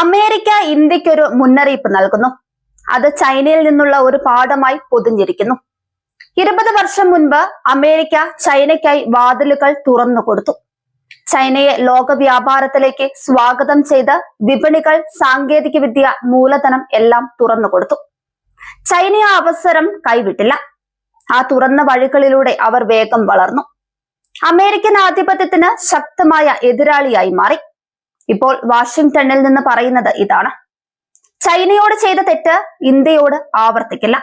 America ഇന്ത്യക്കൊരു മുന്നറിയിപ്പ് നൽകുന്നു. അത് ചൈനയിൽ നിന്നുള്ള ഒരു പാഠമായി പൊതിഞ്ഞിരിക്കുന്നു. 20 വർഷം മുൻപ് അമേരിക്ക ചൈനയ്ക്കായി വാതിലുകൾ തുറന്നു കൊടുത്തു. ചൈനയെ ലോക വ്യാപാരത്തിലേക്ക് സ്വാഗതം ചെയ്ത് വിപണികൾ, സാങ്കേതിക വിദ്യ, മൂലധനം എല്ലാം തുറന്നു കൊടുത്തു. ചൈന ആ അവസരം കൈവിട്ടില്ല. ആ തുറന്ന വഴികളിലൂടെ അവർ വേഗം വളർന്നു. അമേരിക്കൻ ആധിപത്യത്തിന് ശക്തമായ എതിരാളിയായി മാറി. ഇപ്പോൾ വാഷിംഗ്ടണിൽ നിന്ന് പറയുന്നത് ഇതാണ്: ചൈനയോട് ചെയ്ത തെറ്റ് ഇന്ത്യയോട് ആവർത്തിക്കില്ല.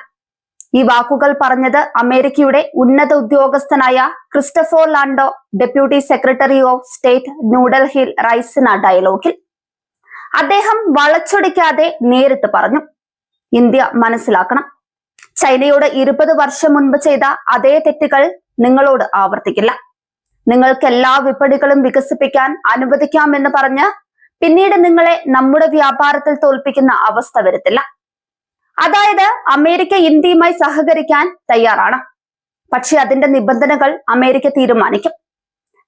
ഈ വാക്കുകൾ പറഞ്ഞത് അമേരിക്കയുടെ ഉന്നത ഉദ്യോഗസ്ഥനായ Christopher ലാൻഡോ, deputy secretary of state, ന്യൂഡൽഹിയിൽ റൈസിന ഡയലോഗിൽ. അദ്ദേഹം വളച്ചൊടിക്കാതെ നേരിട്ട് പറഞ്ഞു, ഇന്ത്യ മനസ്സിലാക്കണം, ചൈനയോട് 20 വർഷം മുൻപ് ചെയ്ത അതേ തെറ്റുകൾ നിങ്ങളോട് ആവർത്തിക്കില്ല. നിങ്ങൾക്ക് എല്ലാ വിപണികളും വികസിപ്പിക്കാൻ അനുവദിക്കാമെന്ന് പറഞ്ഞ് പിന്നീട് നിങ്ങളെ നമ്മുടെ വ്യാപാരത്തിൽ തോൽപ്പിക്കുന്ന അവസ്ഥ വരുത്തില്ല. അതായത് അമേരിക്ക ഇന്ത്യയുമായി സഹകരിക്കാൻ തയ്യാറാണ്, പക്ഷെ അതിന്റെ നിബന്ധനകൾ അമേരിക്ക തീരുമാനിക്കും.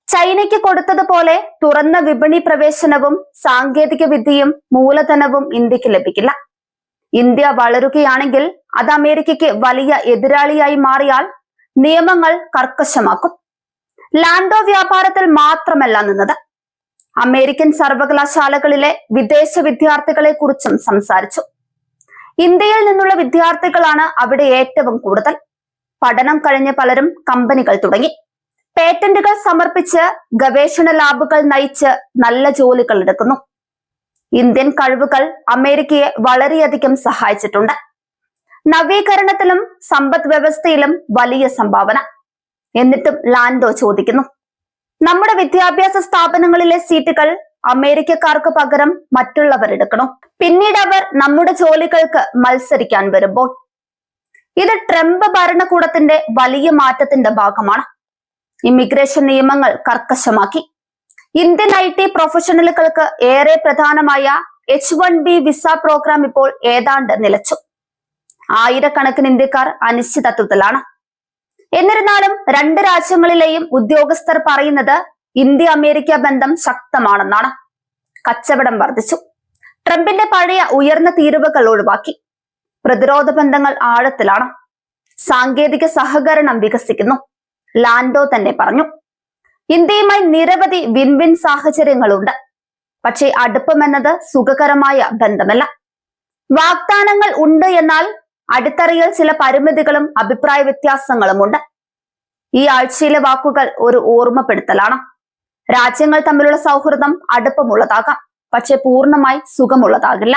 ചൈനയ്ക്ക് കൊടുത്തതുപോലെ തുറന്ന വിപണി പ്രവേശനവും സാങ്കേതിക വിദ്യയും മൂലധനവും ഇന്ത്യക്ക് ലഭിക്കില്ല. ഇന്ത്യ വളരുകയാണെങ്കിൽ അത് അമേരിക്കയ്ക്ക് വലിയ എതിരാളിയായി മാറിയാൽ നിയമങ്ങൾ കർക്കശമാക്കും. ലാൻഡോ വ്യാപാരത്തിൽ മാത്രമല്ല നിന്നത്. അമേരിക്കൻ സർവകലാശാലകളിലെ വിദേശ വിദ്യാർത്ഥികളെ കുറിച്ചും സംസാരിച്ചു. ഇന്ത്യയിൽ നിന്നുള്ള വിദ്യാർത്ഥികളാണ് അവിടെ ഏറ്റവും കൂടുതൽ. പഠനം കഴിഞ്ഞ് പലരും കമ്പനികൾ തുടങ്ങി, പേറ്റന്റുകൾ സമർപ്പിച്ച്, ഗവേഷണ ലാബുകൾ നയിച്ച് നല്ല ജോലികൾ എടുക്കുന്നു. ഇന്ത്യൻ കഴിവുകൾ അമേരിക്കയെ വളരെയധികം സഹായിച്ചിട്ടുണ്ട്. നവീകരണത്തിലും സമ്പദ് വ്യവസ്ഥയിലും വലിയ സംഭാവന. എന്നിട്ടും ലാൻഡോ ചോദിക്കുന്നു, നമ്മുടെ വിദ്യാഭ്യാസ സ്ഥാപനങ്ങളിലെ സീറ്റുകൾ അമേരിക്കക്കാർക്ക് പകരം മറ്റുള്ളവർ എടുക്കണോ? പിന്നീട് അവർ നമ്മുടെ ജോലികൾക്ക് മത്സരിക്കാൻ വരുമ്പോൾ. ഇത് ട്രംപ് ഭരണകൂടത്തിന്റെ വലിയ മാറ്റത്തിന്റെ ഭാഗമാണ്. ഇമിഗ്രേഷൻ നിയമങ്ങൾ കർക്കശമാക്കി. ഇന്ത്യൻ IT പ്രൊഫഷണലുകൾക്ക് ഏറെ പ്രധാനമായ H-1B വിസ പ്രോഗ്രാം ഇപ്പോൾ ഏതാണ്ട് നിലച്ചു. ആയിരക്കണക്കിന് ഇന്ത്യക്കാർ അനിശ്ചിതത്വത്തിലാണ്. എന്നിരുന്നാലും രണ്ട് രാജ്യങ്ങളിലെയും ഉദ്യോഗസ്ഥർ പറയുന്നത് ഇന്ത്യ അമേരിക്ക ബന്ധം ശക്തമാണെന്നാണ്. കച്ചവടം വർദ്ധിച്ചു. ട്രംപിന്റെ പഴയ ഉയർന്ന തീരുവകൾ ഒഴിവാക്കി. പ്രതിരോധ ബന്ധങ്ങൾ ആഴത്തിലാണ്. സാങ്കേതിക സഹകരണം വികസിക്കുന്നു. ലാൻഡോ തന്നെ പറഞ്ഞു, ഇന്ത്യയുമായി നിരവധി വിൻ സാഹചര്യങ്ങളുണ്ട്. പക്ഷേ അടുപ്പമെന്നത് സുഖകരമായ ബന്ധമല്ല. വാഗ്ദാനങ്ങൾ ഉണ്ട്, എന്നാൽ അടിത്തറയിൽ ചില പരിമിതികളും അഭിപ്രായ വ്യത്യാസങ്ങളുമുണ്ട്. ഈ ആഴ്ചയിലെ വാക്കുകൾ ഒരു ഓർമ്മപ്പെടുത്തലാണ്. രാജ്യങ്ങൾ തമ്മിലുള്ള സൗഹൃദം അടുപ്പമുള്ളതാകാം, പക്ഷെ പൂർണ്ണമായി സുഖമുള്ളതാകില്ല.